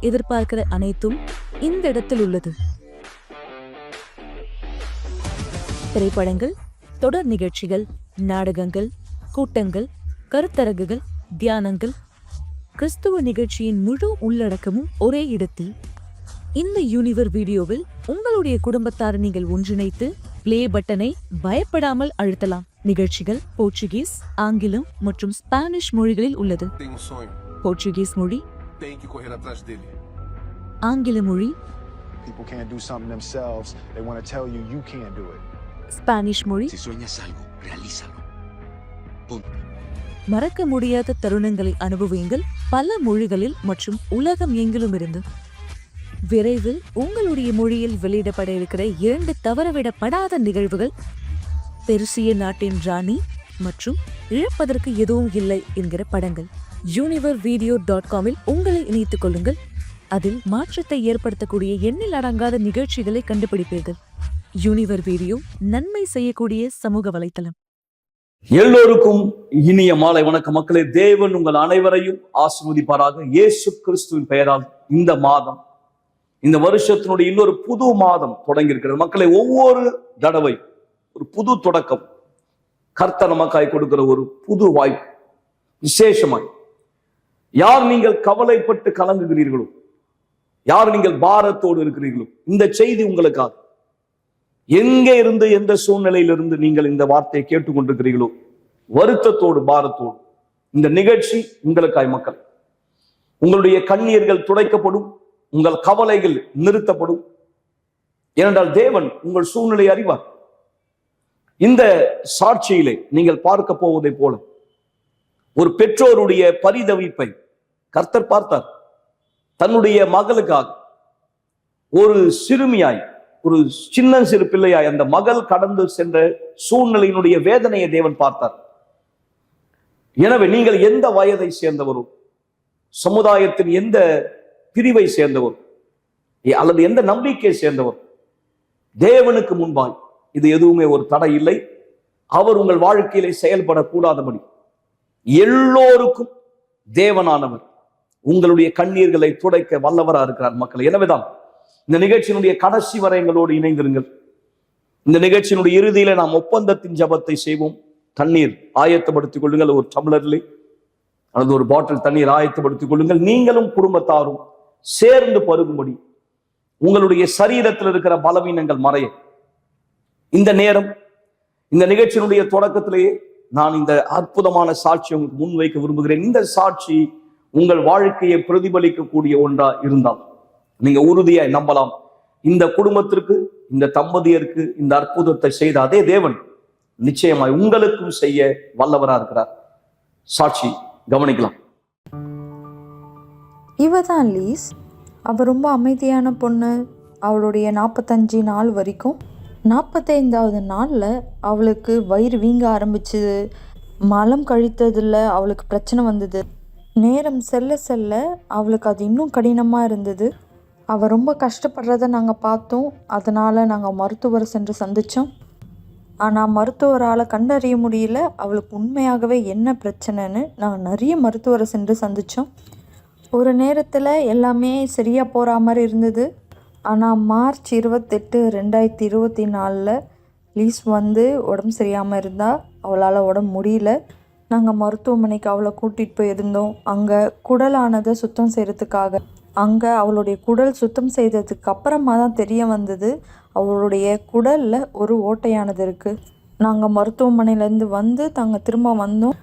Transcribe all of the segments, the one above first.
எதிர்பார்க்கிற அனைத்தும் இந்த இடத்தில் உள்ளது. திரைப்படங்கள், தொடர் நிகழ்ச்சிகள், நாடகங்கள், கூட்டங்கள், கருத்தரங்குகள், தியானங்கள், கிறிஸ்துவ நிகழ்ச்சியின் முழு உள்ளடக்கமும் ஒரே இடத்தில். இந்த யூனிவர் வீடியோவில் உங்களுடைய குடும்பத்தாரை நீங்கள் ஒன்றிணைத்து பிளே பட்டனை பயப்படாமல் அழுத்தலாம். நிகழ்ச்சிகள் போர்ச்சுகீஸ், ஆங்கிலம் மற்றும் ஸ்பானிஷ் மொழிகளில் உள்ளது. போர்ச்சுகீஸ் மொழி, ஆங்கில மொழி, ஸ்பானிஷ் மொழி, மறக்க முடியாத தருணங்களை அனுபவியுங்கள் பல மொழிகளில் மற்றும் உலகம் எங்கிலும் இருந்து. விரைவில் உங்களுடைய மொழியில் வெளியிடப்பட இருக்கிற 2 தவறவிடப்படாத நிகழ்வுகள், பெருசிய நாட்டின் ராணி மற்றும் இழப்பதற்கு எதுவும் இல்லை என்கிற படங்கள். univervideo.com உங்களை இணைத்துக் கொள்ளுங்கள். அதில் மாற்றத்தை ஏற்படுத்தக்கூடிய எண்ணில் அடங்காத நிகழ்ச்சிகளை கண்டுபிடிப்பீர்கள். யூனிவர் வீடியோ நன்மை செய்யக்கூடிய சமூக வலைத்தளம். எல்லோருக்கும் இனிய மாலை வணக்கம் மக்களே. தேவன் உங்கள் அனைவரையும் ஆசீர்வதிப்பாராக. இயேசு கிறிஸ்துவின் பெயரால் இந்த மாதம், இந்த வருஷத்தினுடைய இன்னொரு புது மாதம் தொடங்கி இருக்கிறது. மக்களை, ஒவ்வொரு தடவை ஒரு புது தொடக்கம், கர்த்தர் நமக்காய் கொடுக்கிற ஒரு புது வாய்ப்பு. விசேஷமாய் யார் நீங்கள் கவலைப்பட்டு கலங்குகிறீர்களோ, யார் நீங்கள் பாரத்தோடு இருக்கிறீர்களோ, இந்த செய்தி உங்களுக்காக. எங்கே இருந்து, எந்த சூழ்நிலையிலிருந்து நீங்கள் இந்த வார்த்தையை கேட்டுக்கொண்டிருக்கிறீர்களோ, வருத்தத்தோடு பாரத்தோடு இந்த நிகழ்ச்சி உங்களுக்காய். மக்கள், உங்களுடைய கண்ணீர்கள் துடைக்கப்படும், உங்கள் கவலைகள் நிறுத்தப்படும். ஏனென்றால் தேவன் உங்கள் சூழ்நிலை அறிவார். இந்த சாட்சியிலே நீங்கள் பார்க்க போவதை போல ஒரு பெற்றோருடைய பரிதவிப்பை கர்த்தர் பார்த்தார். தன்னுடைய மகளுக்காக ஒரு சிறுமியாய், ஒரு சின்ன சிறு பிள்ளையாய் அந்த மகள் கடந்து சென்ற சூழ்நிலையினுடைய வேதனையை தேவன் பார்த்தார். எனவே நீங்கள் எந்த வயதை சேர்ந்தவரோ, சமுதாயத்தின் எந்த பிரிவை சேர்ந்தவர் அல்லது எந்த நம்பிக்கையை சேர்ந்தவர், தேவனுக்கு முன்பாய் இது எதுவுமே ஒரு தடை இல்லை. அவர் உங்கள் வாழ்க்கையிலே செயல்படக்கூடாதபடி எல்லோருக்கும் தேவனானவர் உங்களுடைய கண்ணீர்களை துடைக்க வல்லவராக இருக்கிறார். மக்கள், எனவேதான் இந்த நிகழ்ச்சியினுடைய கடைசி வரை எங்களோடு இணைந்திருங்கள். இந்த நிகழ்ச்சியினுடைய இறுதியில நாம் ஒப்பந்தத்தின் ஜபத்தை செய்வோம். தண்ணீர் ஆயத்தப்படுத்திக் கொள்ளுங்கள். ஒரு டம்ளர்ல அல்லது ஒரு பாட்டில் தண்ணீர் ஆயத்தப்படுத்திக் கொள்ளுங்கள். நீங்களும் குடும்பத்தாரும் சேர்ந்து பருகும்படி உங்களுடைய சரீரத்தில் இருக்கிற பலவீனங்கள் மறைய. இந்த நேரம், இந்த நிகழ்ச்சியினுடைய தொடக்கத்திலேயே நான் இந்த அற்புதமான சாட்சி உங்களுக்கு முன்வைக்க விரும்புகிறேன். இந்த சாட்சி உங்கள் வாழ்க்கையை பிரதிபலிக்கக்கூடிய ஒன்றா இருந்தால் நீங்க உறுதியாய் நம்பலாம். இந்த குடும்பத்திற்கு, இந்த தம்பதியருக்கு இந்த அற்புதத்தை செய்த அதே தேவன் நிச்சயமாய் உங்களுக்கும் செய்ய வல்லவரா இருக்கிறார். சாட்சி கவனிக்கலாம். இவ தான் லீஸ். அவள் ரொம்ப அமைதியான பொண்ணு. அவளுடைய 45 நாள் வரைக்கும், 45வது நாளில் அவளுக்கு வயிறு வீங்க ஆரம்பிச்சுது. மலம் கழித்ததில் அவளுக்கு பிரச்சனை வந்தது. நேரம் செல்ல செல்ல அவளுக்கு அது இன்னும் கடினமாக இருந்தது. அவள் ரொம்ப கஷ்டப்படுறத நாங்கள் பார்த்தோம். அதனால் நாங்கள் மருத்துவரை சென்று சந்தித்தோம். ஆனால் மருத்துவரால் கண்டறிய முடியல அவளுக்கு உண்மையாகவே என்ன பிரச்சனைன்னு. நாங்கள் நிறைய மருத்துவரை சென்று சந்தித்தோம். ஒரு நேரத்தில் எல்லாமே சரியாக போகிற மாதிரி இருந்தது. ஆனால் மார்ச் 28, 2024 லீஸ் உடம்பு சரியாமல் இருந்தால். அவளால் உடம்பு முடியல. நாங்கள் மருத்துவமனைக்கு அவளை கூட்டிகிட்டு போயிருந்தோம். அங்கே குடலானதை சுத்தம் செய்கிறதுக்காக. அங்கே அவளுடைய குடல் சுத்தம் செய்ததுக்கு அப்புறமா தான் தெரிய வந்தது அவளுடைய குடலில் ஒரு ஓட்டையானது இருக்குது. நாங்கள் மருத்துவமனையிலேருந்து நாங்கள் திரும்ப வந்தோம்.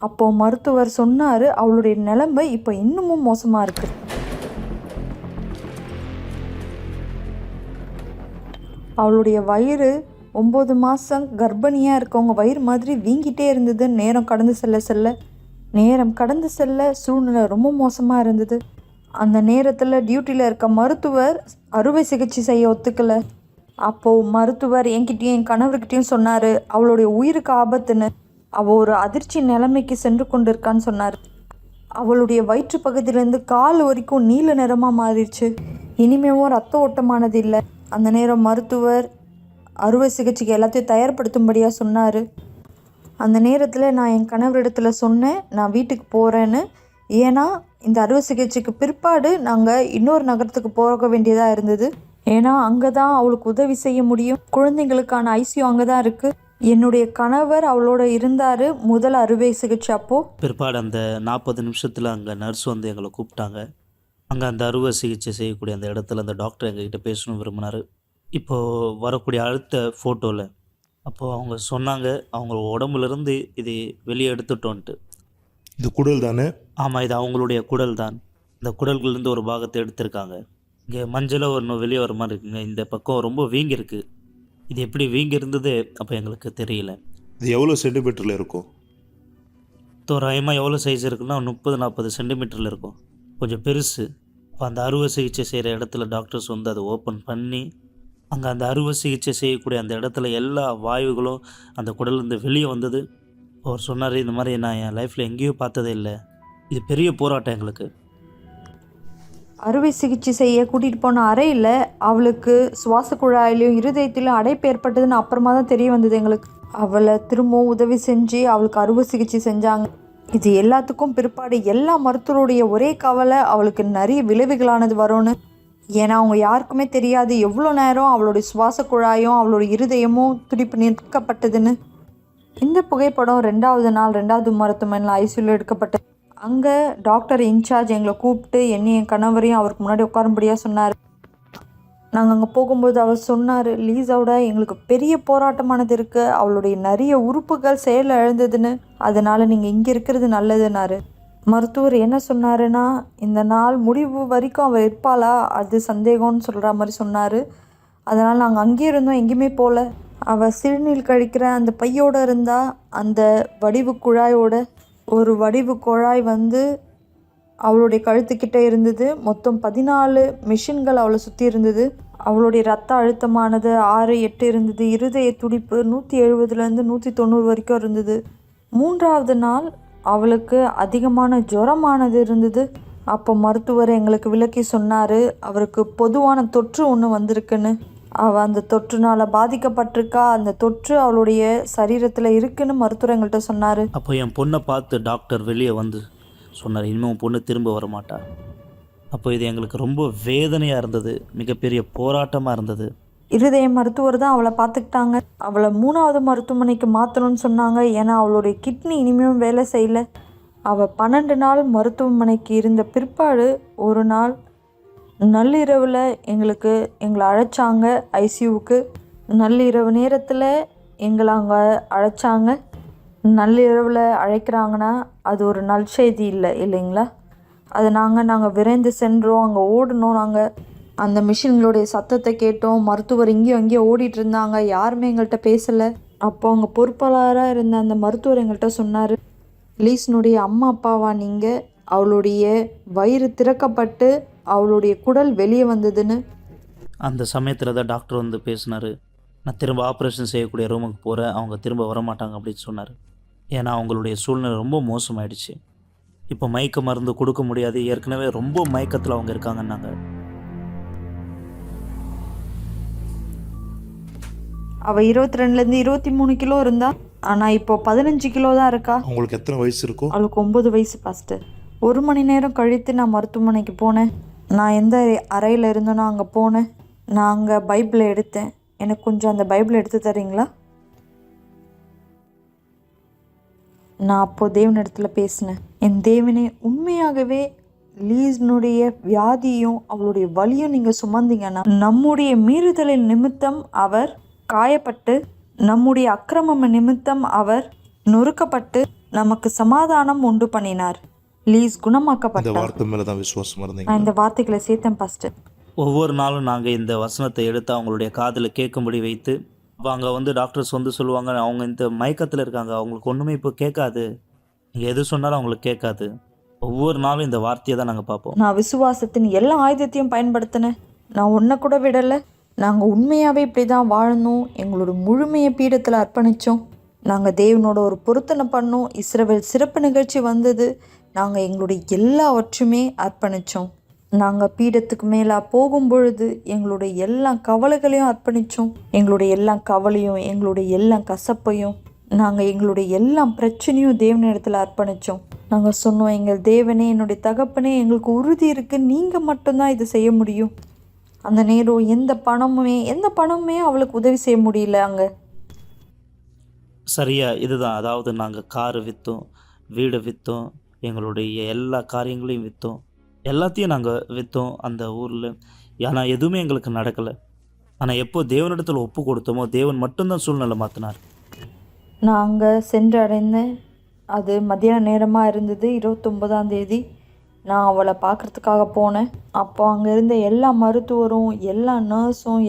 அப்போது மருத்துவர் சொன்னார், அவளுடைய நிலைமை இப்போ இன்னமும் மோசமாக இருக்குது. அவளுடைய வயிறு 9 மாதம் கர்ப்பிணியாக இருக்கவங்க வயிறு மாதிரி வீங்கிட்டே இருந்தது. நேரம் கடந்து செல்ல சூழ்நிலை ரொம்ப மோசமாக இருந்தது. அந்த நேரத்தில் டியூட்டியில் இருக்க மருத்துவர் அறுவை சிகிச்சை செய்ய ஒத்துக்கலை. அப்போது மருத்துவர் என்கிட்டயும் என் கணவர்கிட்டையும் சொன்னார், அவளுடைய உயிருக்கு ஆபத்துன்னு. அவள் ஒரு அதிர்ச்சி நிலைமைக்கு சென்று கொண்டிருக்கான்னு சொன்னார். அவளுடைய வயிற்று பகுதியிலேருந்து கால் வரைக்கும் நீல நிறமாக மாறிடுச்சு. இனிமேவும் ரத்த ஓட்டமானது இல்லை. அந்த நேரம் மருத்துவர் அறுவை சிகிச்சைக்கு எல்லாத்தையும் தயார்படுத்தும்படியாக சொன்னார். அந்த நேரத்தில் நான் என் கணவரிடத்தில் சொன்னேன், நான் வீட்டுக்கு போகிறேன்னு. ஏன்னா இந்த அறுவை சிகிச்சைக்கு பிற்பாடு நாங்கள் இன்னொரு நகரத்துக்கு போக வேண்டியதாக இருந்தது. ஏன்னா அங்கே தான் அவளுக்கு உதவி செய்ய முடியும். குழந்தைங்களுக்கான ஐசியூ அங்கே தான் இருக்குது. என்னுடைய கணவர் அவளோட இருந்தார் முதல் அறுவை சிகிச்சை அப்போது. பிற்பாடு அந்த 40 நிமிஷத்தில் அங்கே நர்ஸ் வந்து எங்களை கூப்பிட்டாங்க. அங்கே அந்த அறுவை சிகிச்சை செய்யக்கூடிய அந்த இடத்துல அந்த டாக்டர் எங்ககிட்ட பேசணும் விரும்பினார். இப்போது வரக்கூடிய அடுத்த ஃபோட்டோவில் அப்போது அவங்க சொன்னாங்க, அவங்க உடம்புலேருந்து இது வெளியே எடுத்துட்டோன்ட்டு. இது குடல் தானே? ஆமாம், இது அவங்களுடைய குடல் தான். இந்த குடல்கள்லேருந்து ஒரு பாகத்தை எடுத்திருக்காங்க. இங்கே மஞ்சளாக ஒன்று வெளியே வர மாதிரி இருக்குங்க. இந்த பக்கம் ரொம்ப வீங்கி இருக்குது. இது எப்படி வீங்கி இருந்தது அப்போ எங்களுக்கு தெரியல. இது எவ்வளோ சென்டிமீட்டரில் இருக்கும்? தோராயமாக எவ்வளோ சைஸ் இருக்குன்னா 30-40 சென்டிமீட்டரில் இருக்கும். கொஞ்சம் பெருசு. இப்போ அந்த அறுவை சிகிச்சை செய்கிற இடத்துல டாக்டர்ஸ் வந்து அதை ஓப்பன் பண்ணி அங்கே அந்த அறுவை சிகிச்சை செய்யக்கூடிய அந்த இடத்துல எல்லா வாயுகளும் அந்த குடல்லேருந்து வெளியே வந்தது. அவர் சொன்னார், இந்த மாதிரி நான் என் லைஃப்பில் எங்கேயும் பார்த்ததே இல்லை, இது பெரிய போராட்டம் எங்களுக்கு. அறுவை சிகிச்சை செய்ய கூட்டிகிட்டு போன அறையில் அவளுக்கு சுவாச குழாயிலையும் இருதயத்திலும் அடைப்பு ஏற்பட்டதுன்னு அப்புறமா தான் தெரிய வந்தது எங்களுக்கு. அவளை திரும்பவும் உதவி செஞ்சு அவளுக்கு அறுவை சிகிச்சை செஞ்சாங்க. இது எல்லாத்துக்கும் பிற்பாடு எல்லா மருத்துவருடைய ஒரே கவலை அவளுக்கு நிறைய விளைவுகளானது வரும்னு. ஏன்னா அவங்க யாருக்குமே தெரியாது எவ்வளோ நேரம் அவளுடைய சுவாச குழாயும் அவளுடைய இருதயமும் துடிப்பு நிற்கப்பட்டதுன்னு. இந்த புகைப்படம் 2வது நாள் 2வது மருத்துவமனையில் ஐசியூவில் எடுக்கப்பட்டது. அங்கே டாக்டர் இன்சார்ஜ் எங்களை கூப்பிட்டு என்னையும் என் கணவரையும் அவருக்கு முன்னாடி உட்காரும்படியாக சொன்னார். நாங்கள் அங்கே போகும்போது அவர் சொன்னார், லீஸாவோட எங்களுக்கு பெரிய போராட்டமானது இருக்குது, அவளுடைய நிறைய உறுப்புகள் செயல் இழந்ததுன்னு, அதனால் நீங்கள் இங்கே இருக்கிறது நல்லதுன்னாரு. மருத்துவர் என்ன சொன்னாருன்னா, இந்த நாள் முடிவு வரைக்கும் அவள் இருப்பாளா அது சந்தேகம்னு சொல்கிற மாதிரி சொன்னார். அதனால் நாங்கள் அங்கேயே இருந்தோம், எங்கேயுமே போகல. அவள் சிறுநீர் கழிக்கிற அந்த பையோடு இருந்தால் அந்த வடிவு குழாயோட ஒரு வடிவு குழாய் வந்து அவளுடைய கழுத்துக்கிட்டே இருந்தது. மொத்தம் 14 மிஷின்கள் அவளை சுற்றி இருந்தது. அவளுடைய ரத்த அழுத்தமானது 6-8 இருந்தது. இருதய துடிப்பு 170லேருந்து 190 வரைக்கும் இருந்தது. 3வது நாள் அவளுக்கு அதிகமான ஜுரமானது இருந்தது. அப்போ மருத்துவர் எங்களுக்கு விளக்கி சொன்னார், அவருக்கு பொதுவான தொற்று ஒன்று வந்திருக்குன்னு. அவள் அந்த தொற்றுனால் பாதிக்கப்பட்டிருக்கா, அந்த தொற்று அவளுடைய சரீரத்தில் இருக்குன்னு மருத்துவர் எங்கள்கிட்ட சொன்னார். அப்போ என் பொண்ணை பார்த்து டாக்டர் வெளியே வந்து சொன்னார், இனிமேல் பொண்ணு திரும்ப வர மாட்டா. அப்போ இது எங்களுக்கு ரொம்ப வேதனையாக இருந்தது, மிகப்பெரிய போராட்டமாக இருந்தது. இருதய மருத்துவர் தான் அவளை பார்த்துக்கிட்டாங்க. அவளை 3வது மருத்துவமனைக்கு மாற்றணும்னு சொன்னாங்க. ஏன்னா அவளுடைய கிட்னி இனிமேலும் வேலை செய்யலை. அவள் 12 நாள் மருத்துவமனைக்கு இருந்த பிற்பாடு ஒரு நாள் நள்ளிரவில் எங்களை அழைச்சாங்க ஐசியூவுக்கு. நள்ளிரவு நேரத்தில் எங்களை அங்கே அழைச்சாங்க. நள்ளிரவில் அழைக்கிறாங்கன்னா அது ஒரு நற்செய்தி இல்லைங்களா? அது நாங்கள் விரைந்து சென்றோம், அங்கே ஓடணும். நாங்கள் அந்த மிஷின்களுடைய சத்தத்தை கேட்டோம். மருத்துவர் இங்கேயும் அங்கேயும் ஓடிட்டு இருந்தாங்க, யாருமே எங்கள்கிட்ட பேசலை. அப்போ அங்கே பொறுப்பாளராக இருந்த அந்த மருத்துவர் எங்கள்கிட்ட சொன்னார், லீஸ்னுடைய அம்மா அப்பாவா நீங்கள்? அவளுடைய வயிறு திறக்கப்பட்டு அவளுடைய குடல் வெளியே வந்ததுன்னு. அந்த சமயத்தில் தான் டாக்டர் வந்து பேசினார், நான் திரும்ப ஆப்ரேஷன் செய்யக்கூடிய ரூமுக்கு போகிறேன், அவங்க திரும்ப வரமாட்டாங்க அப்படின்னு சொன்னார். ஏன்னா அவங்களுடைய சூழ்நிலை ரொம்ப மோசமாயிடுச்சு. இப்போ மயக்க மருந்து கொடுக்க முடியாது, ஏற்கனவே ரொம்ப மயக்கத்தில் அவங்க இருக்காங்கன்னாங்க. அவள் 22லேருந்து 23 கிலோ இருந்தா, ஆனால் இப்போ 15 கிலோ தான் இருக்கா. உங்களுக்கு எத்தனை வயசு இருக்கும்? அவளுக்கு 9 வயசு ஃபஸ்ட்டு. 1 மணி நேரம் கழித்து நான் மருத்துவமனைக்கு போனேன். நான் எந்த அறையில் இருந்தேனோ அங்கே போனேன். நான் அங்கே பைபிளை எடுத்தேன். எனக்கு கொஞ்சம் அந்த பைபிளை எடுத்து தரீங்களா? நான் அப்போது தேவனிடத்தில் பேசினேன், என் தேவனே, உண்மையாகவே லீஸ்னுடைய வியாதியும் அவளுடைய வலியும் நீங்கள் சுமந்தீங்கன்னா, நம்முடைய மீறுதலின் நிமித்தம் அவர் காயப்பட்டு, நம்முடைய அக்கிரமம் நிமித்தம் அவர் நொறுக்கப்பட்டு நமக்கு சமாதானம் உண்டு பண்ணினார். லீஸ் குணமாக்கப்பட்டார். வார்த்தை மேல தான் விசுவாசமா இருந்தீங்க. நான் இந்த வார்த்தைகளை சேர்த்தேன் ஃபர்ஸ்ட். ஒவ்வொரு நாளும் நாங்கள் இந்த வசனத்தை எடுத்து அவங்களுடைய காதில் கேட்கும்படி வைத்து, அங்கே வந்து டாக்டர்ஸ் வந்து சொல்லுவாங்க, அவங்க இந்த மயக்கத்தில் இருக்காங்க, அவங்களுக்கு ஒன்றுமே இப்போ கேட்காது, நீங்கள் எது சொன்னாலும் அவங்களுக்கு கேட்காது. ஒவ்வொரு நாளும் இந்த வார்த்தையை தான் நாங்கள் பார்ப்போம். நான் விசுவாசத்தின் எல்லா ஆயுதத்தையும் பயன்படுத்தினேன். நான் ஒன்றை கூட விடலை. நாங்கள் உண்மையாகவே இப்படி தான் வாழணும். எங்களோட முழுமையை பீடத்தில் அர்ப்பணித்தோம். நாங்கள் தேவனோட ஒரு பொருத்தனை பண்ணோம். இஸ்ரவேல் சிறப்பு நிகழ்ச்சி வந்தது. நாங்கள் எங்களுடைய எல்லாவற்றுமே அர்ப்பணித்தோம். நாங்கள் பீடத்துக்கு மேலே போகும்பொழுது எங்களுடைய எல்லா கவலைகளையும் அர்ப்பணித்தோம். எங்களுடைய எல்லா கவலையும், எங்களுடைய எல்லா கசப்பையும், நாங்கள் எங்களுடைய எல்லா பிரச்சனையும் தேவனிடத்தில் அர்ப்பணித்தோம். நாங்கள் சொன்னோம், எங்கள் தேவனே, என்னுடைய தகப்பனே, எங்களுக்கு உறுதி இருக்குது, நீங்கள் மட்டும்தான் இது செய்ய முடியும். அந்த நேரம் எந்த பணமுமே அவளுக்கு உதவி செய்ய முடியல. அங்கே சரியா இதுதான். அதாவது நாங்கள் காரு விற்றோம், வீடு விற்றோம், எங்களுடைய எல்லா காரியங்களையும் விற்றோம், எல்லாத்தையும் நாங்கள் விற்றோம் அந்த ஊரில். ஆனால் எதுவுமே எங்களுக்கு நடக்கலை. ஆனால் எப்போ தேவனிடத்தில் ஒப்பு கொடுத்தோமோ தேவன் மட்டும்தான் சூழ்நிலை மாற்றினார். நான் அங்கே சென்றடைந்தேன். அது மதியான நேரமாக இருந்தது, 29ஆம் தேதி. நான் அவளை பார்க்குறதுக்காக போனேன். அப்போ அங்கே இருந்த எல்லா மருத்துவரும், எல்லா நர்ஸும்,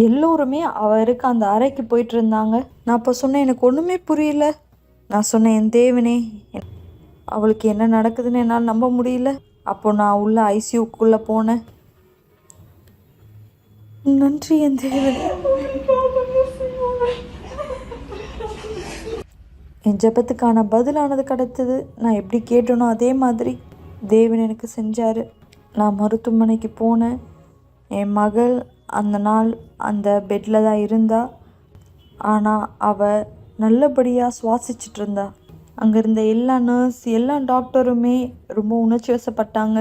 எல்லோருமே அவள் இருக்க அந்த அறைக்கு போயிட்டு இருந்தாங்க. நான் அப்போ சொன்னேன், எனக்கு ஒன்றுமே புரியல. நான் சொன்னேன், என் தேவனே, அவளுக்கு என்ன நடக்குதுன்னு என்னால் நம்ப முடியல. அப்போ நான் உள்ள ஐசியூக்குள்ளே போனேன். நன்றி என் தேவனே. என் ஜெபத்துக்கான பதிலானது கிடைத்தது. நான் எப்படி கேட்டனோ அதே மாதிரி தேவன் எனக்கு செஞ்சார். நான் மருத்துவமனைக்கு போனேன். என் மகள் அந்த நாள் அந்த பெட்டில் தான் இருந்தா. ஆனால் அவள் நல்லபடியாக சுவாசிச்சுட்டு இருந்தா. அங்கே இருந்த எல்லா நர்ஸ், எல்லா டாக்டருமே ரொம்ப உணர்ச்சி வசப்பட்டாங்க.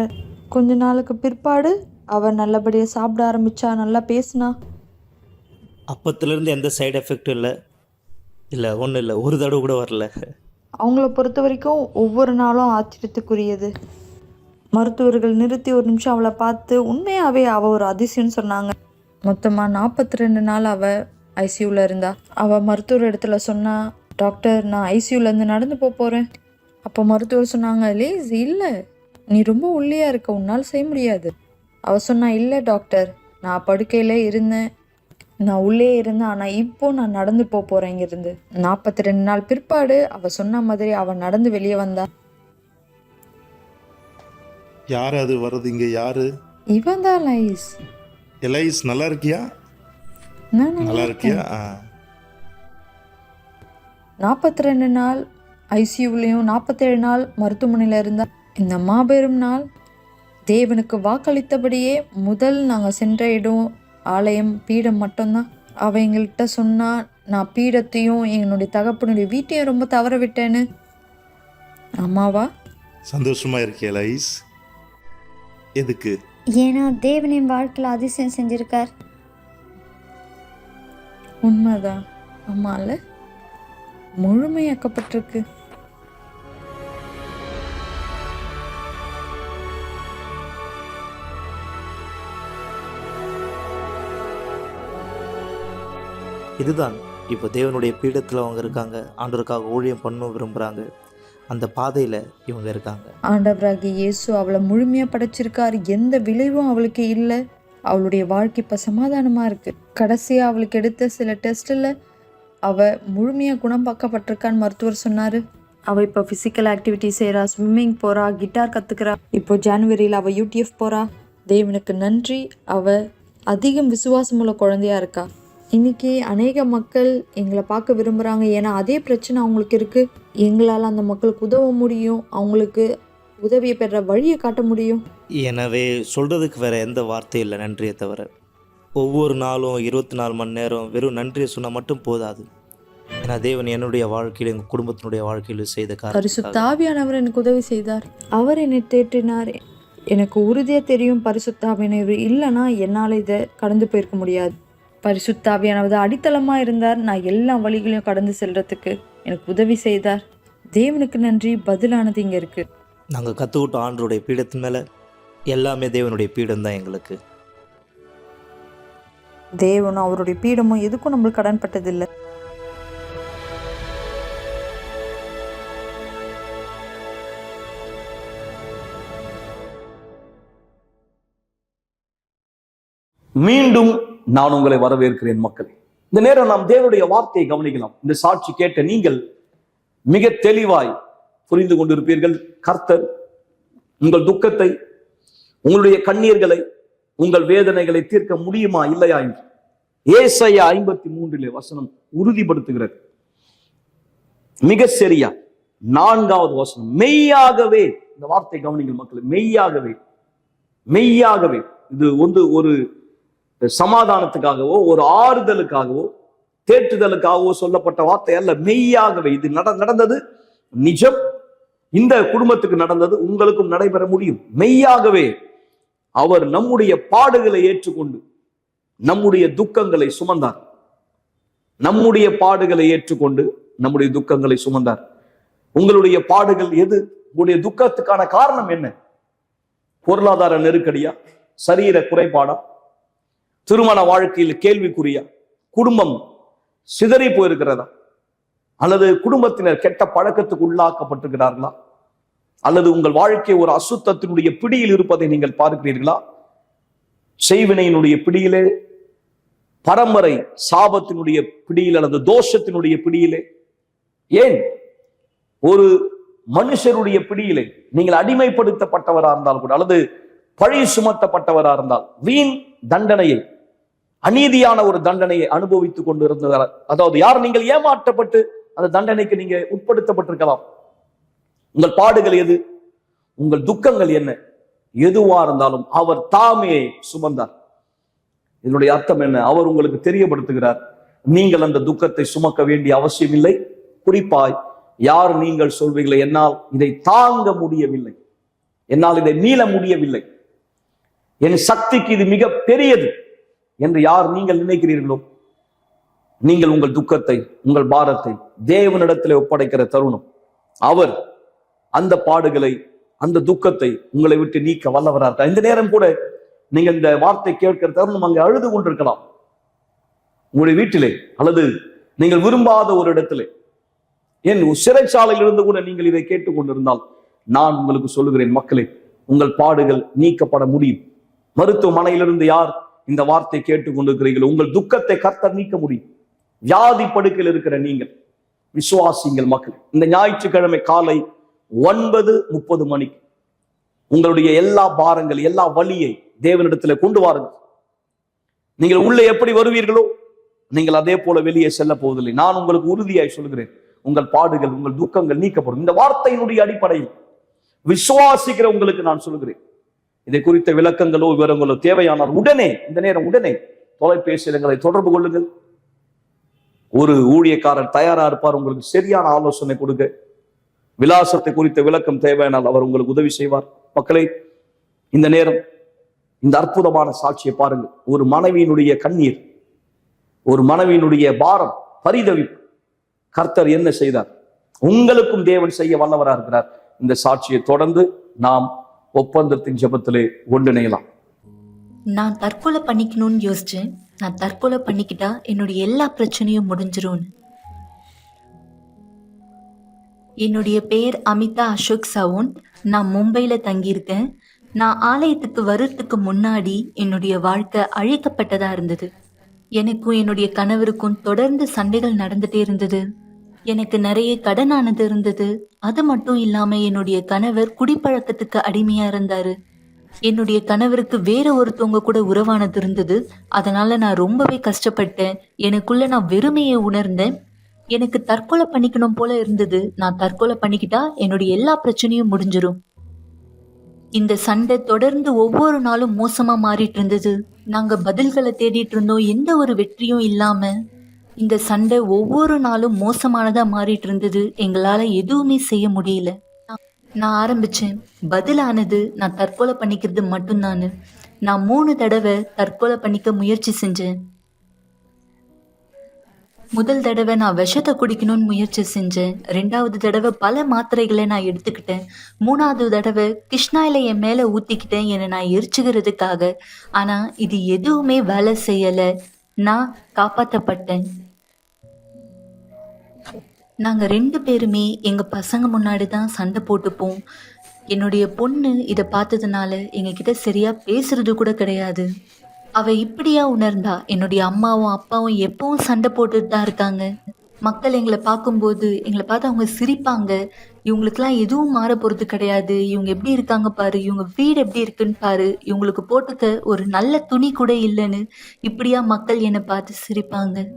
கொஞ்ச நாளுக்கு பிற்பாடு அவள் நல்லபடியாக சாப்பிட ஆரம்பித்தா, நல்லா பேசினா. அப்பத்துலேருந்து எந்த சைடு எஃபெக்டும் இல்லை, ஒன்றும் இல்லை, ஒரு தடவை கூட வரல. அவங்கள பொறுத்த வரைக்கும் ஒவ்வொரு நாளும் ஆச்சரியத்துக்குரியது. மருத்துவர்கள் நிறுத்தி ஒரு நிமிஷம் அவளை பார்த்து உண்மையாகவே அவள் ஒரு அதிசயம்னு சொன்னாங்க. மொத்தமாக 42 நாள் அவள் ஐசியூவில் இருந்தா. அவள் மருத்துவர் இடத்துல சொன்னா, டாக்டர், நான் ஐசியூலேருந்து நடந்து போகிறேன். அப்போ மருத்துவர் சொன்னாங்க, லேஸ், இல்லை, நீ ரொம்ப ஒல்லியாக இருக்க, உன்னால் செய்ய முடியாது. அவள் சொன்னா, இல்லை டாக்டர், நான் படுக்கையில் இருந்தேன், நான் உள்ளே இருந்தேன், ஆனால் இப்போ நான் நடந்து போகிறேன் இங்கிருந்து. 42 நாள் பிற்பாடு அவள் சொன்ன மாதிரி அவள் நடந்து வெளியே வந்தா. யார் அது வர்றது இங்கே? யாரு? இவன் தான் லைஸ். எலைஸ், நல்லா இருக்கியா? நல்லா இருக்கியா? 42 நாள் ஐசியூலையும் 47 நாள் மருத்துவமனையில் இருந்தால் இந்த மாபெரும் நாள் தேவனுக்கு வாக்களித்தபடியே முதல் நாங்கள் சென்ற இடம் ஆலயம், பீடம் மட்டும்தான். அவள் எங்கள்கிட்ட சொன்னா, நான் பீடத்தையும் என்னுடைய தகப்பனுடைய வீட்டையும் ரொம்ப தவற விட்டேன்னு. ஆமாவா? சந்தோஷமா இருக்கியா எலைஸ்? எதுக்கு? ஏன்னா தேவன் என் வாழ்க்கையில் அதிசயம் செஞ்சிருக்கார். உண்மைதான். ஆமால, முழுமையாக்கப்பட்டிருக்கு. இதுதான் இப்போ தேவனுடைய பீடத்தில் அவங்க இருக்காங்க. ஆண்டவருக்காக ஊழியம் பண்ண விரும்புகிறாங்க. அந்த பாதையில் இவங்க இருக்காங்க. ஆண்டவராகிய இயேசு அவளை முழுமையாக படைச்சிருக்கார். எந்த விளைவும் அவளுக்கு இல்லை. அவளுடைய வாழ்க்கை இப்போ சமாதானமாக இருக்குது. கடைசியாக அவளுக்கு எடுத்த சில டெஸ்ட்டில் அவள் முழுமையாக குணமாக்கப்பட்டிருக்கான்னு மருத்துவர் சொன்னார். அவள் இப்போ ஃபிசிக்கல் ஆக்டிவிட்டி செய்கிறா, ஸ்விம்மிங் போகிறா, கிட்டார் கற்றுக்கிறா. இப்போ ஜனவரியில் அவள் யூடிஎஃப் போகிறா. தேவனுக்கு நன்றி, அவள் அதிகம் விசுவாசமுள்ள குழந்தையாக இருக்கா. இன்றைக்கி அநேக மக்கள் எங்களை பார்க்க விரும்புகிறாங்க. ஏன்னா அதே பிரச்சனை அவங்களுக்கு இருக்குது. எங்களால் அந்த மக்களுக்கு உதவ முடியும், அவங்களுக்கு உதவியை பெற வழியை காட்ட முடியும். எனவே சொல்கிறதுக்கு வேறு எந்த வார்த்தையும் இல்லை, நன்றியை தவிர. ஒவ்வொரு நாளும் 24 மணி நேரம் வெறும் நன்றியை சொன்னால் மட்டும் போதாது. ஏன்னா தேவன் என்னுடைய வாழ்க்கையில், எங்கள் குடும்பத்தினுடைய வாழ்க்கையில் செய்த காரியம். பரிசுத்த ஆவியானவர் எனக்கு உதவி செய்தார். அவர் என்னை தேற்றினார். எனக்கு உறுதியாக தெரியும், பரிசுத்த ஆவியானவர் இல்லைன்னா என்னால் இதை கடந்து போயிருக்க முடியாது. பரிசுத்த ஆவியானவர் அடித்தளமாக இருந்தார். நான் எல்லா வழிகளையும் கடந்து செல்றதுக்கு எனக்கு உதவி செய்தார். தேவனுக்கு நன்றி. பதிலானது இங்கே இருக்குது. நாங்கள் கற்றுக்கிட்டோம் ஆண்டருடைய பீடத்தின் மேலே. எல்லாமே தேவனுடைய பீடம் தான் எங்களுக்கு. தேவனும் அவருடைய பீடமும் எதுக்கும் நம்மளுக்கு கடன்பட்டதில்லை. மீண்டும் நான் உங்களை வரவேற்கிறேன் மக்களே. இந்த நேரம் நாம் தேவனுடைய வார்த்தையை கவனிக்கலாம். இந்த சாட்சி கேட்ட நீங்கள் மிக தெளிவாய் புரிந்து கொண்டிருப்பீர்கள். கர்த்தர் உங்கள் துக்கத்தை, உங்களுடைய கண்ணீர்களை, உங்கள் வேதனைகளை தீர்க்க முடியுமா இல்லையா என்று ஏசாயா 53 வசனம் உறுதிப்படுத்துகிறது. மிக சரியா 4வது வசனம், மெய்யாகவே. இந்த வார்த்தை கவனிங்கள் மக்களே, மெய்யாகவே. மெய்யாகவே இது ஒரு சமாதானத்துக்காகவோ, ஒரு ஆறுதலுக்காகவோ, தேற்றுதலுக்காகவோ சொல்லப்பட்ட வார்த்தை அல்ல. மெய்யாகவே இது நடந்தது, நிஜம். இந்த குடும்பத்துக்கு நடந்தது உங்களுக்கும் நடைபெற முடியும். மெய்யாகவே அவர் நம்முடைய பாடுகளை ஏற்றுக்கொண்டு நம்முடைய துக்கங்களை சுமந்தார். நம்முடைய பாடுகளை ஏற்றுக்கொண்டு நம்முடைய துக்கங்களை சுமந்தார். உங்களுடைய பாடுகள் எது? உங்களுடைய துக்கத்துக்கான காரணம் என்ன? பொருளாதார நெருக்கடியா? சரீர குறைபாடா? திருமண வாழ்க்கையில் கேள்விக்குறியா? குடும்பம் சிதறி போயிருக்கிறதா? அல்லது குடும்பத்தினர் கெட்ட பழக்கத்துக்கு உள்ளாக்கப்பட்டிருக்கிறார்களா? அல்லது உங்கள் வாழ்க்கை ஒரு அசுத்தத்தினுடைய பிடியில் இருப்பதை நீங்கள் பார்க்கிறீர்களா? செய்வினையினுடைய பிடியிலே, பரம்பரை சாபத்தினுடைய பிடியில் அல்லது தோஷத்தினுடைய பிடியிலே, ஏன் ஒரு மனுஷருடைய பிடியிலே நீங்கள் அடிமைப்படுத்தப்பட்டவரா இருந்தால் கூட, அல்லது பழி சுமத்தப்பட்டவரா இருந்தால், வீண் தண்டனையை, அநீதியான ஒரு தண்டனையை அனுபவித்துக் கொண்டு இருந்தவர், அதாவது யார் நீங்கள் ஏமாற்றப்பட்டு அந்த தண்டனைக்கு நீங்க உட்படுத்தப்பட்டிருக்கலாம். உங்கள் பாடுகள் எது? உங்கள் துக்கங்கள் என்ன? எதுவா இருந்தாலும் அவர் தாமே சுமந்தார். இதனுடைய அர்த்தம் என்ன? அவர் உங்களுக்கு தெரியப்படுத்துகிறார், நீங்கள் அந்த துக்கத்தை சுமக்க வேண்டிய அவசியம் இல்லை. குறிப்பாய் யார் நீங்கள் சொல்வீங்களே, என்னால் இதை தாங்க முடியவில்லை, என்னால் இதை மீள முடியவில்லை, என் சக்திக்கு இது மிக பெரியது என்று யார் நீங்கள் நினைக்கிறீர்களோ, நீங்கள் உங்கள் துக்கத்தை, உங்கள் பாரத்தை தேவனிடத்தில் ஒப்படைக்கிற தருணம். அவர் அந்த பாடுகளை, அந்த துக்கத்தை உங்களை விட்டு நீக்க வல்லவரா இருக்கார். இந்த நேரம் கூட நீங்க இந்த வார்த்தை கேட்கிற தருணம் அங்கே அழுது கொண்டிருக்கலாம், உங்களுடைய வீட்டிலே அல்லது நீங்கள் விரும்பாத ஒரு இடத்திலே, என் சிறைச்சாலையில் இருந்து கூட நீங்கள் இதை கேட்டுக்கொண்டிருந்தால், நான் உங்களுக்கு சொல்லுகிறேன் மக்களே, உங்கள் பாடுகள் நீக்கப்பட முடியும். மருத்துவமனையிலிருந்து யார் இந்த வார்த்தை கேட்டுக்கொண்டிருக்கிறீர்கள், உங்கள் துக்கத்தை கர்த்தர் நீக்க முடியும். வியாதி படுக்கையில் இருக்கிற நீங்கள் விசுவாசிங்கள் மக்கள். இந்த ஞாயிற்றுக்கிழமை காலை 9:30 மணிக்கு உங்களுடைய எல்லா பாரங்கள், எல்லா வலியை தேவனிடத்தில் கொண்டு வாருங்கள். நீங்கள் உள்ளே எப்படி வருவீர்களோ நீங்கள் அதே போல வெளியே செல்ல போவதில்லை. நான் உங்களுக்கு உறுதியாய் சொல்கிறேன், உங்கள் பாடுகள், உங்கள் துக்கங்கள் நீக்கப்படும். இந்த வார்த்தையினுடைய அடிப்படையில் விசுவாசிக்கிற உங்களுக்கு நான் சொல்கிறேன். இதை குறித்த விளக்கங்களோ விவரங்களோ தேவையானால் உடனே, இந்த நேரம் உடனே தொலைபேசியில் எங்களை தொடர்பு கொள்ளுங்கள். ஒரு ஊழியக்காரர் தயாரா இருப்பார் உங்களுக்கு சரியான ஆலோசனை கொடுக்க. விலாசத்தை குறித்த விளக்கம் தேவையானால் அவர் உங்களுக்கு உதவி செய்வார். மக்களே, இந்த நேரம் இந்த அற்புதமான சாட்சியை பாருங்கள். ஒரு மனைவியினுடைய கண்ணீர், ஒரு மனைவியினுடைய பாரம், பரிதவிப்பு, கர்த்தர் என்ன செய்தார்? உங்களுக்கும் தேவன் செய்ய வல்லவரா இருக்கிறார். இந்த சாட்சியை தொடர்ந்து நாம் ஒப்பந்தத்தின் ஜெபத்திலே ஒன்றிணையலாம். நான் தற்கொலை பண்ணிக்கணும்னு யோசிச்சேன். நான் தற்கொலை பண்ணிக்கிட்டா என்னுடைய எல்லா பிரச்சனையும் முடிஞ்சிரும்னு. என்னுடைய பெயர் அமிதா அசோக் சவுன். நான் மும்பையில் தங்கியிருக்கேன். நான் ஆலயத்துக்கு வர்றதுக்கு முன்னாடி என்னுடைய வாழ்க்கை அழிக்கப்பட்டதா இருந்தது. எனக்கும் என்னுடைய கணவருக்கும் தொடர்ந்து சண்டைகள் நடந்துட்டே இருந்தது. எனக்கு நிறைய கடனானது இருந்தது. அது மட்டும் இல்லாம என்னுடைய கணவர் குடிப்பழக்கத்துக்கு அடிமையா இருந்தாரு. என்னுடைய கணவருக்கு வேற ஒருத்தவங்க கூட உறவானது இருந்தது. அதனால நான் ரொம்பவே கஷ்டப்பட்டேன். எனக்குள்ள நான் வெறுமையை உணர்ந்தேன். எனக்கு தற்கொலை பண்ணிக்கணும் போல இருந்தது. நான் தற்கொலை பண்ணிக்கிட்டா என்னுடைய எல்லா பிரச்சனையும் முடிஞ்சிரும். இந்த சண்டை தொடர்ந்து ஒவ்வொரு நாளும் மோசமா மாறிட்டு இருந்தது. நாங்க பதில்களை தேடிட்டு இருந்தோம், எந்த ஒரு வெற்றியும் இல்லாம. இந்த சண்டை ஒவ்வொரு நாளும் மோசமானதா மாறிட்டு இருந்தது. எங்களால எதுவுமே செய்ய முடியல. நான் ஆரம்பிச்சேன். பதிலானது நான் தற்கொலை பண்ணிக்கிறது மட்டும்தானு. நான் 3 தடவை தற்கொலை பண்ணிக்க முயற்சி செஞ்சேன். முதல் தடவை நான் விஷத்தை குடிக்கணும்னு முயற்சி செஞ்சேன். 2வது தடவை பல மாத்திரைகளை நான் எடுத்துக்கிட்டேன். 3வது தடவை கிருஷ்ணாயில என் மேல ஊத்திக்கிட்டேன், என்னை நான் எரிச்சுக்கிறதுக்காக. ஆனா இது எதுவுமே வேலை செய்யல. நான் காப்பாற்றப்பட்டேன். நாங்கள் 2 பேருமே எங்கள் பசங்க முன்னாடி தான் சண்டை போட்டுப்போம். என்னுடைய பொண்ணு இதை பார்த்ததுனால எங்ககிட்ட சரியாக பேசுறது கூட கிடையாது. அவள் இப்படியா உணர்ந்தா? என்னுடைய அம்மாவும் அப்பாவும் எப்பவும் சண்டை போட்டுட்டு தான் இருக்காங்க. மக்கள் எங்களை பார்க்கும்போது எங்களை பார்த்து அவங்க சிரிப்பாங்க. இவங்களுக்கெல்லாம் எதுவும் மாற போகிறது கிடையாது, இவங்க எப்படி இருக்காங்க பாரு, இவங்க வீடு எப்படி இருக்குன்னு பாரு, இவங்களுக்கு போட்டுக்க ஒரு நல்ல துணி கூட இல்லைன்னு இப்படியா மக்கள் என்னை பார்த்து சிரிப்பாங்க.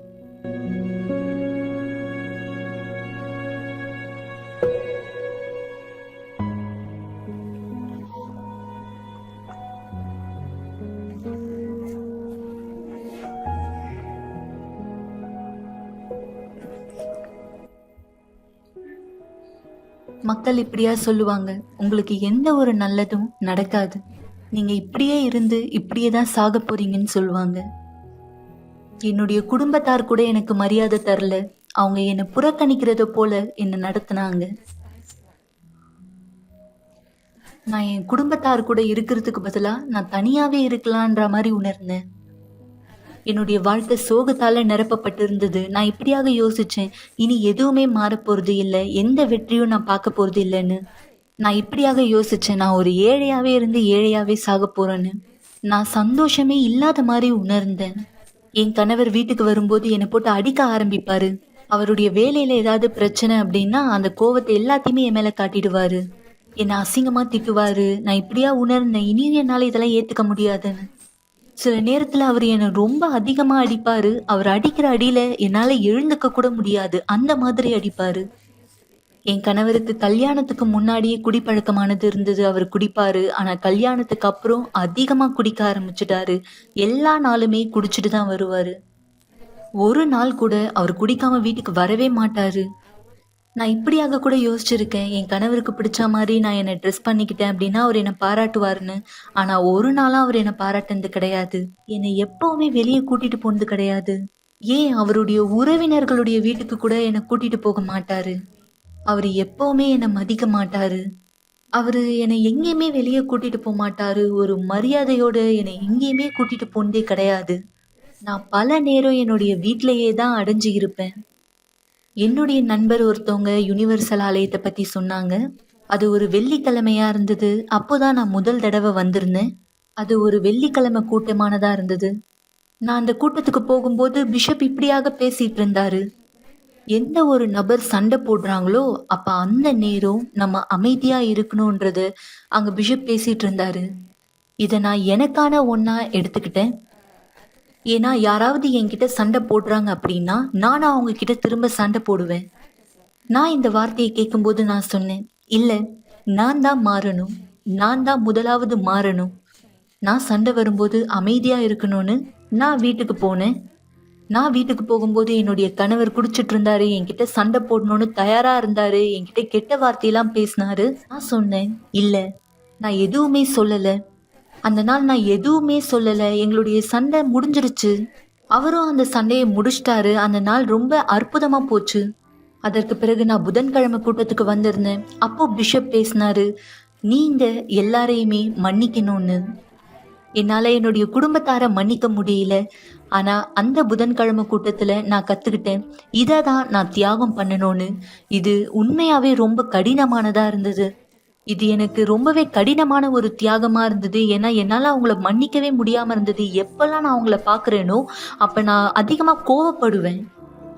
மக்கள் இப்படியா சொல்லுவாங்க, உங்களுக்கு எந்த ஒரு நல்லதும் நடக்காது, நீங்க இப்படியே இருந்து இப்படியே தான் சாக போறீங்கன்னு சொல்லுவாங்க. என்னுடைய குடும்பத்தார் கூட எனக்கு மரியாதை தரல, அவங்க என்னை புறக்கணிக்கிறத போல என்னை நடத்துனாங்க. நான் என் குடும்பத்தார் கூட இருக்கிறதுக்கு பதிலா நான் தனியாவே இருக்கலான்ற மாதிரி உணர்ந்தேன். என்னுடைய வாழ்க்கை சோகத்தால நிரப்பப்பட்டிருந்தது. நான் இப்படியாக யோசிச்சேன், இனி எதுவுமே மாறப்போறது இல்லை, எந்த வெற்றியும் நான் பார்க்க போறது இல்லைன்னு. நான் இப்படியாக யோசிச்சேன், நான் ஒரு ஏழையாவே இருந்து ஏழையாவே சாக போறேன்னு. நான் சந்தோஷமே இல்லாத மாதிரி உணர்ந்தேன். என் கணவர் வீட்டுக்கு வரும்போது என்னை போட்டு அடிக்க ஆரம்பிப்பாரு. அவருடைய வேலையில ஏதாவது பிரச்சனை அப்படின்னா அந்த கோவத்தை எல்லாத்தையுமே என் மேல காட்டிடுவாரு. என்னை அசிங்கமா திட்டுவாரு. நான் இப்படியா உணர்ந்தேன், இனியும் என்னால இதெல்லாம் ஏத்துக்க முடியாதுன்னு. சில நேரத்துல அவர் என்னை ரொம்ப அதிகமா அடிப்பாரு. அவர் அடிக்கிற அடியில என்னால எழுந்துக்க கூட முடியாது, அந்த மாதிரி அடிப்பாரு. என் கணவருக்கு கல்யாணத்துக்கு முன்னாடியே குடிப்பழக்கமானது இருந்தது. அவர் குடிப்பாரு. ஆனா கல்யாணத்துக்கு அப்புறம் அதிகமா குடிக்க ஆரம்பிச்சுட்டாரு. எல்லா நாளுமே குடிச்சிட்டு தான் வருவாரு. ஒரு நாள் கூட அவர் குடிக்காம வீட்டுக்கு வரவே மாட்டாரு. நான் இப்படியாக கூட யோசிச்சிருக்கேன், என் கணவருக்கு பிடிச்ச மாதிரி நான் என்னை ட்ரெஸ் பண்ணிக்கிட்டேன் அப்படின்னா அவர் என்னை பாராட்டுவாருன்னு. ஆனா ஒரு நாளா அவர் என்னை பாராட்டினது கிடையாது. என்னை எப்பவுமே வெளியே கூட்டிட்டு போனது கிடையாது. ஏன் அவருடைய உறவினர்களுடைய வீட்டுக்கு கூட என்னை கூட்டிட்டு போக மாட்டாரு. அவர் எப்பவுமே என்னை மதிக்க மாட்டாரு. அவரு என்னை எங்கேயுமே வெளியே கூட்டிட்டு போக மாட்டாரு. ஒரு மரியாதையோட என்னை எங்கேயுமே கூட்டிட்டு போனதே கிடையாது. நான் பல நேரம் என்னுடைய வீட்டிலேயே தான் அடைஞ்சு இருப்பேன். என்னுடைய நண்பர் ஒருத்தவங்க யுனிவர்சல் ஆலயத்தை பத்தி சொன்னாங்க. அது ஒரு வெள்ளிக்கிழமையா இருந்தது. அப்போதான் நான் முதல் தடவை வந்திருந்தேன். அது ஒரு வெள்ளிக்கிழமை கூட்டமானதா இருந்தது. நான் அந்த கூட்டத்துக்கு போகும்போது பிஷப் இப்படியாக பேசிட்டு இருந்தாரு. எந்த ஒரு நபர் சண்டை போடுறாங்களோ அப்ப அந்த நேரம் நம்ம அமைதியா இருக்கணும்ன்றது அங்க பிஷப் பேசிட்டு இருந்தாரு. இதை நான் எனக்கான ஒண்ணா எடுத்துக்கிட்டேன். ஏன்னா யாராவது என்கிட்ட சண்டை போடுறாங்க அப்படின்னா நானும் அவங்க கிட்ட திரும்ப சண்டை போடுவேன். நான் இந்த வார்த்தையை கேட்கும்போது நான் சொன்னேன், இல்ல, நான் தான் மாறணும், நான் தான் முதலாவது மாறணும். நான் சண்டை வரும்போது அமைதியா இருக்கணும்னு நான் வீட்டுக்கு போனேன். நான் வீட்டுக்கு போகும்போது என்னுடைய கணவர் குடிச்சிட்டு இருந்தாரு, என்கிட்ட சண்டை போடணும்னு தயாரா இருந்தாரு, என்கிட்ட கெட்ட வார்த்தையெல்லாம் பேசினாரு. நான் சொன்னேன், இல்ல, நான் எதுவுமே சொல்லல. அந்த நாள் நான் எதுவுமே சொல்லல. எங்களுடைய சண்டை முடிஞ்சிருச்சு. அவரும் அந்த சண்டையை முடிச்சிட்டாரு. அந்த நாள் ரொம்ப அற்புதமா போச்சு. அதற்கு பிறகு நான் புதன்கிழமை கூட்டத்துக்கு வந்திருந்தேன். அப்போ பிஷப் பேசினாரு, நீங்க எல்லாரையுமே மன்னிக்கணும்னு. என்னால என்னுடைய குடும்பத்தார மன்னிக்க முடியல. ஆனா அந்த புதன்கிழமை கூட்டத்துல நான் கத்துக்கிட்டேன், இதை தான் நான் தியாகம் பண்ணணும்னு. இது உண்மையாவே ரொம்ப கடினமானதா இருந்தது. இது எனக்கு ரொம்பவே கடினமான ஒரு தியாகமா இருந்தது. ஏன்னா என்னால அவங்கள மன்னிக்கவே முடியாம இருந்தது. எப்பெல்லாம் நான் அவங்கள பாக்குறேனோ அப்ப நான் அதிகமா கோவப்படுவேன்.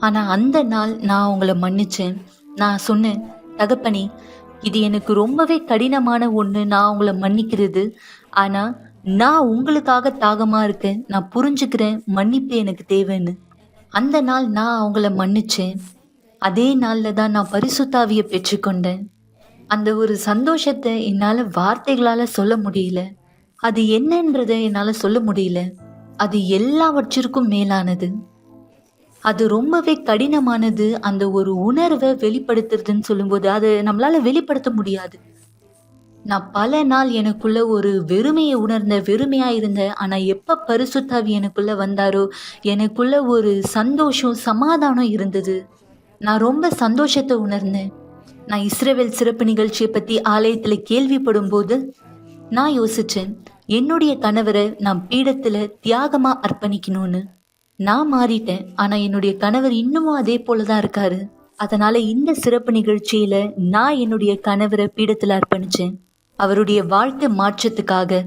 ஆனா அந்த நாள் நான் அவங்கள மன்னிச்சேன். நான் சொன்னேன், தகப்பனே, இது எனக்கு ரொம்பவே கடினமான ஒண்ணு, நான் அவங்கள மன்னிக்கிறது. ஆனா நான் உங்களுக்காக தாகமா இருக்கேன், நான் புரிஞ்சுக்கிறேன், மன்னிப்பு எனக்கு தேவைன்னு. அந்த நாள் நான் அவங்கள மன்னிச்சேன். அதே நாள்ல தான் நான் பரிசுத்தாவியை பெற்றுக்கொண்டேன். அந்த ஒரு சந்தோஷத்தை என்னால வார்த்தைகளால சொல்ல முடியல. அது என்னன்றதை என்னால சொல்ல முடியல. அது எல்லாவற்றிற்கும் மேலானது. அது ரொம்பவே கடினமானது. அந்த ஒரு உணர்வை வெளிப்படுத்துறதுன்னு சொல்லும்போது அது நம்மளால வெளிப்படுத்த முடியாது. நான் பல நாள் எனக்குள்ள ஒரு வெறுமையை உணர்ந்த, வெறுமையா இருந்தேன். ஆனா எப்ப பரிசுத்தாவி எனக்குள்ள வந்தாரோ எனக்குள்ள ஒரு சந்தோஷம், சமாதானம் இருந்தது. நான் ரொம்ப சந்தோஷத்தை உணர்ந்தேன். நான் இஸ்ரவேல் சிறப்பு நிகழ்ச்சியை பத்தி ஆலயத்துல கேள்விப்படும் போது நான் யோசிச்சேன், என்னுடைய கணவரை நான் பீடத்துல தியாகமா அர்ப்பணிக்கணும்னு. நான் மாறிட்டேன். ஆனா என்னுடைய கணவர் இன்னமும் அதே போலதான் இருக்காரு. அதனால இந்த சிறப்பு நிகழ்ச்சியில நான் என்னுடைய கணவரை பீடத்துல அர்ப்பணிச்சேன், அவருடைய வாழ்க்கை மாற்றத்துக்காக.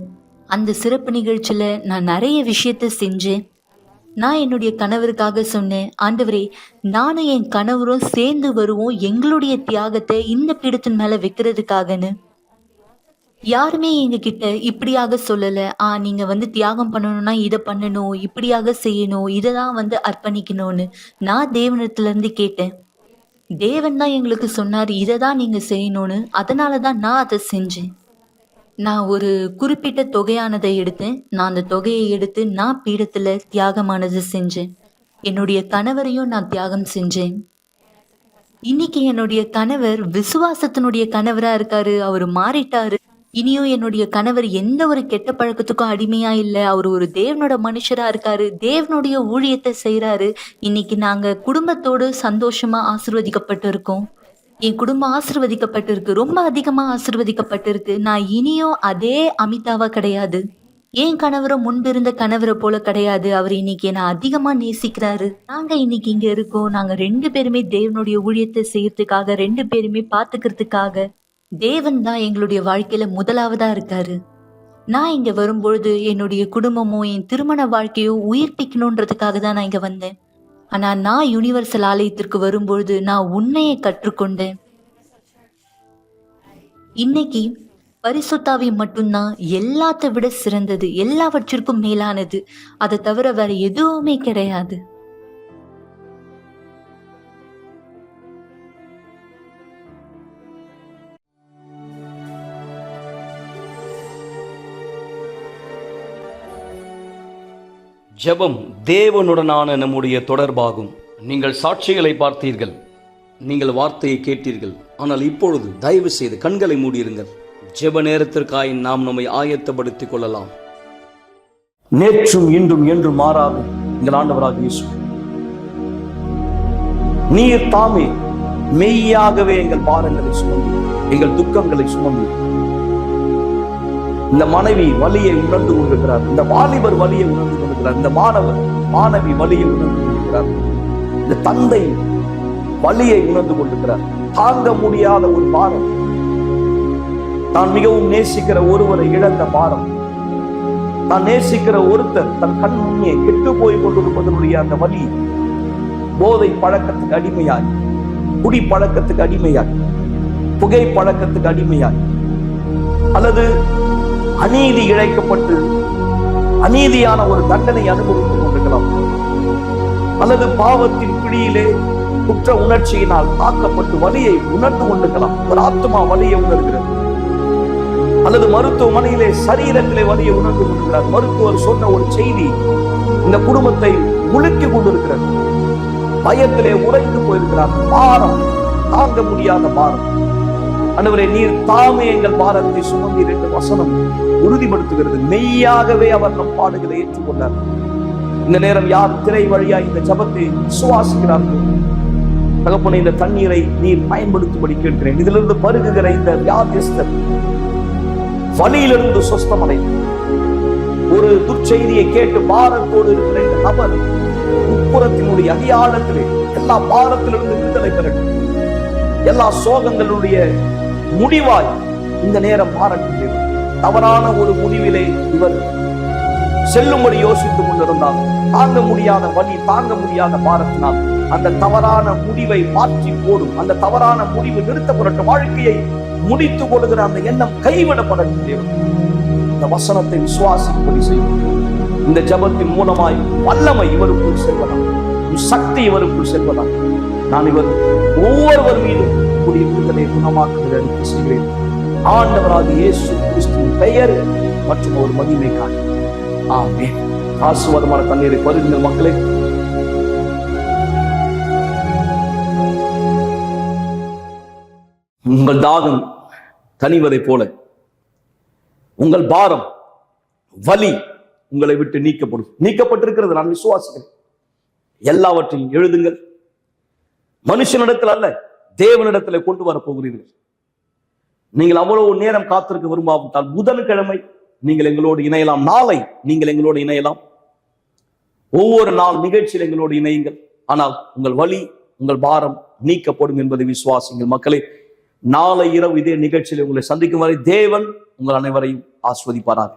அந்த சிறப்பு நிகழ்ச்சியில நான் நிறைய விஷயத்த செஞ்சேன். நான் என்னுடைய கணவருக்காக சொன்னேன், ஆண்டவரே, நானும் என் கணவரும் சேர்ந்து வருவோம் எங்களுடைய தியாகத்தை இந்த பீடத்தின் மேல வைக்கிறதுக்காகன்னு. யாருமே எங்க கிட்ட இப்படியாக சொல்லல, நீங்க தியாகம் பண்ணணும்னா இதை பண்ணணும், இப்படியாக செய்யணும், இதைதான் அர்ப்பணிக்கணும்னு. நான் தேவனிடத்துல இருந்து கேட்டேன். தேவன் தான் எங்களுக்கு சொன்னார், இதை தான் நீங்க செய்யணும்னு. அதனாலதான் நான் அதை செஞ்சேன். நான் ஒரு குறிப்பிட்ட தொகையானதை எடுத்தேன். நான் அந்த தொகையை எடுத்து நான் பீடத்துல தியாகமானது செஞ்சேன். என்னுடைய கணவரையும் நான் தியாகம் செஞ்சேன். இன்னைக்கு என்னுடைய கணவர் விசுவாசத்தினுடைய கணவரா இருக்காரு. அவரு மாறிட்டாரு. இனியும் என்னுடைய கணவர் எந்த ஒரு கெட்ட பழக்கத்துக்கும் அடிமையா இல்ல. அவரு ஒரு தேவனோட மனுஷரா இருக்காரு. தேவனுடைய ஊழியத்தை செய்றாரு. இன்னைக்கு நாங்க குடும்பத்தோடு சந்தோஷமா ஆசீர்வதிக்கப்பட்டு இருக்கோம். என் குடும்பம் ஆசீர்வதிக்கப்பட்டிருக்கு. ரொம்ப அதிகமா ஆசீர்வதிக்கப்பட்டிருக்கு. நான் இனியும் அதே அமிதாவா கிடையாது. என் கணவரும் முன்பிருந்த கணவரை போல கிடையாது. அவர் இன்னைக்கு என்ன அதிகமா நேசிக்கிறாரு. நாங்க இன்னைக்கு இங்க இருக்கோம். நாங்க 2 பேருமே தேவனுடைய ஊழியத்தை செய்யறதுக்காக, 2 பேருமே பாத்துக்கிறதுக்காக தேவன் தான் எங்களுடைய வாழ்க்கையில முதலாவதா இருக்காரு. நான் இங்க வரும்பொழுது என்னுடைய குடும்பமும் என் திருமண வாழ்க்கையும் உயிர்ப்பிக்கணுன்றதுக்காக தான் நான் இங்க வந்தேன். ஆனா நான் யுனிவர்சல் ஆலயத்திற்கு வரும்பொழுது நான் உண்மையை கற்றுக்கொண்டேன். இன்னைக்கு பரிசுத்தாவி மட்டும்தான் எல்லாத்தை விட சிறந்தது, எல்லாவற்றிற்கும் மேலானது. அதை தவிர வேற எதுவுமே கிடையாது. ஜெபம் தேவனுடனான நம்முடைய தொடர்பாகும். நீங்கள் சாட்சிகளை பார்த்தீர்கள், நீங்கள் வார்த்தையை கேட்டீர்கள். ஆனால் இப்பொழுது தயவு செய்து கண்களை மூடியிருங்கள். ஜெப நேரத்திற்காய் நாம் நம்மை ஆயத்தப்படுத்திக் கொள்ளலாம். நேற்றும் இன்றும் என்றும் மாறாது எங்கள் ஆண்டவராக இயேசு, நீர் தாமே மெய்யாகவே எங்கள் பாரங்களை சுமந்து, எங்கள் துக்கங்களை சுமந்து. இந்த மனைவி வலியை உணர்ந்து கொண்டிருக்கிறார். இந்த வாலிபர் வலியை உணர்ந்து கொண்டிருக்கிறார். இந்த மாணவி வலியை உணர்ந்து கொண்டிருக்கிறார். இந்த தந்தை வலியை உணர்ந்து கொண்டிருக்கிறார். தாங்க முடியாத ஒரு பாரம், தான் மிகவும் நேசிக்கிற ஒருவரை இழந்த பாரம், தான் நேசிக்கிற ஒருத்தர் தன் கண் முன்னே கெட்டு போய் கொண்டிருப்பதனுடைய அந்த வலி, போதை பழக்கத்துக்கு அடிமையாய், குடி பழக்கத்துக்கு அடிமையாய், புகை பழக்கத்துக்கு அடிமையாய், அல்லது அநீதி இழைக்கப்பட்டு அநீதியான ஒரு தண்டனை அனுபவித்துக் கொண்டிருக்கலாம், அல்லது பாவத்தின் பிடியிலே குற்ற உணர்ச்சியினால் தாக்கப்பட்டு வலியை உணர்ந்து கொண்டிருக்கலாம். ஒரு ஆத்மா வலியை உணர்கிறது. அல்லது மருத்துவமனையிலே சரீரத்திலே வலியை உணர்ந்து கொண்டிருக்கிறார். மருத்துவர் சொன்ன ஒரு செய்தி இந்த குடும்பத்தை உலுக்கி கொண்டிருக்கிறது. பயத்திலே உறைந்து போயிருக்கிறார். பாரம், தாங்க முடியாத பாரம். ஆண்டவரே, நீர் தாமே எங்கள் பாரத்தை சுமந்தீர் என்ற வசனம் உறுதிப்படுத்துகிறது. மெய்யாகவே அவர் நம் பாடுகளை ஏற்றுக்கொண்டார். இந்த நேரம் யார் திரை வழியா இந்த ஜபத்தை விசுவாசிக்கிறார்கள், தகப்பனே, இந்த தண்ணீரை நீர் பயன்படுத்தும்படி கேட்கிறேன். இதிலிருந்து பருகுகிற இந்த வியாதியஸ்தர் வலியிலிருந்து சொஸ்தமடை. ஒரு துர்ச்செய்தியை கேட்டு பாரத்தோடு இருக்கிற இந்த நபர் உட்புறத்தினுடைய அதிகாலத்திலே எல்லா பாரத்திலிருந்து விடுதலை பெறட்டும். எல்லா சோகங்களுடைய முடிவாய் இந்த நேரம் மாறட்டும். தவறான ஒரு முடிவிலே இவர் செல்லும்படி யோசித்துக் கொண்டிருந்தால், தாங்க முடியாத வலி, தாங்க முடியாத பாரத்தினால் அந்த தவறான முடிவை மாற்றி போடும். அந்த தவறான முடிவு நிறுத்தப்படட்டும். வாழ்க்கையை முடித்துக் கொள்கிற அந்த எண்ணம் கைவிடப்படட்டும். இந்த வசனத்தை விசுவாசிக்கும்படி செய்யும். இந்த ஜபத்தின் மூலமாய் வல்லமை இவருக்குள் செல்வதாம், சக்தி இவருக்குள் செல்வதாம். நான் இவர் ஒவ்வொருவர் மீதும் கூடிய விடுதலை குணமாக்குகிற அறிக்கை செய்கிறேன். ஆண்டவராக இயேசு கிறிஸ்துவின் பெயர் மற்றும் ஒரு மகிமை காண. ஆமென். ஆசீர்வாதமான தண்ணீரை பருகுங்கள் மக்களே. உங்கள் தாகம் தணிவதை போல உங்கள் பாரம், வலி உங்களை விட்டு நீக்கப்பட்டிருக்கிறது. நான் விசுவாசிக்கிறேன். எல்லாவற்றையும் எழுதுங்கள். மனுஷனிடத்தில் அல்ல, தேவனிடத்துல கொண்டு வர போகிறீர்கள். நீங்கள் அவ்வளவு நேரம் காத்திருக்க விரும்பாவிட்டால் புதன்கிழமை நீங்கள் எங்களோடு இணையலாம். நாளை நீங்கள் எங்களோடு இணையலாம். ஒவ்வொரு நாள் நிகழ்ச்சியில் எங்களோடு இணையுங்கள். ஆனால் உங்கள் வலி, உங்கள் பாரம் நீக்கப்படும் என்பதை விசுவாசிங்கள் மக்களே. நாளை இரவு இதே நிகழ்ச்சியில் உங்களை சந்திக்கும் வரை தேவன் உங்கள் அனைவரையும் ஆஸ்வதிப்பாராக.